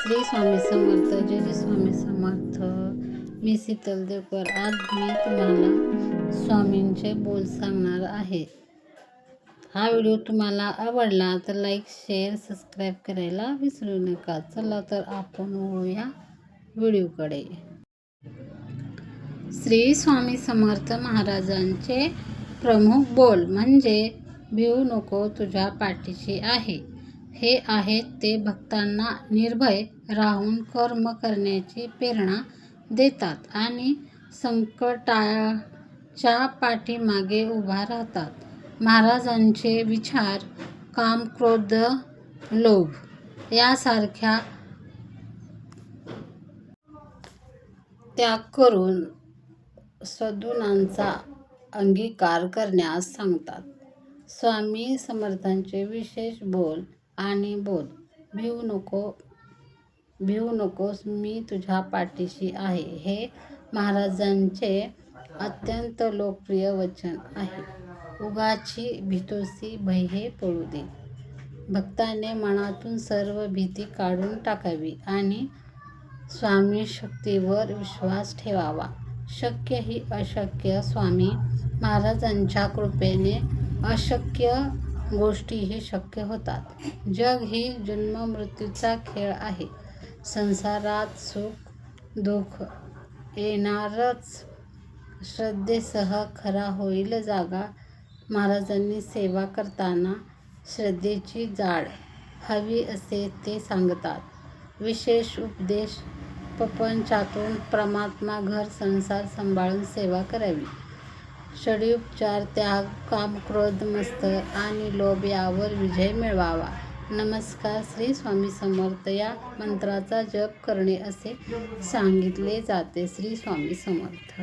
श्री स्वामी समर्थ. जय जय स्वामी समर्थ. मी शीतल देवकर. आज मी तुम्हाला स्वामींचे बोल सांगणार आहे. हा व्हिडिओ तुम्हाला आवडला तर लाईक, शेअर, सबस्क्राईब करायला विसरू नका. चला तर आपण वळूया व्हिडिओकडे. श्री स्वामी समर्थ महाराजांचे प्रमुख बोल म्हणजे भिवू नको, तुझ्या पाठीशी आहे. हे आहेत ते भक्तांना निर्भय राहून कर्म करण्याची प्रेरणा देतात आणि संकटाच्या पाठीमागे उभा राहतात. महाराजांचे विचार काम, क्रोध, लोभ यासारख्या त्याग करून सद्गुणांचा अंगीकार करण्यास सांगतात. स्वामी समर्थांचे विशेष बोल आणि बोध. भिवू नकोस, मी तुझ्या पाठीशी आहे. हे महाराजांचे अत्यंत लोकप्रिय वचन आहे. उगाची भीतोसी भये पडू दे. भक्ताने मनातून सर्व भीती काढून टाकावी आणि स्वामी शक्तीवर विश्वास ठेवावा. शक्य ही अशक्य. स्वामी महाराजांच्या कृपेने अशक्य गोष्टीही शक्य होतात. जग ही जन्ममृत्यूचा खेळ आहे. संसारात सुख दुःख येणारच. श्रद्धेसह खरा होईल जागा. महाराजांनी सेवा करताना श्रद्धेची जाड हवी असे ते सांगतात. विशेष उपदेश. प्रपंचातून परमात्मा, घर संसार सांभाळून सेवा करावी. षड्युपचार त्याग, काम, क्रोध, मत्सर आणि लोभ यावर विजय मिळवावा. नमस्कार. श्री स्वामी समर्थ या मंत्राचा जप करणे असे सांगितले जाते. श्री स्वामी समर्थ.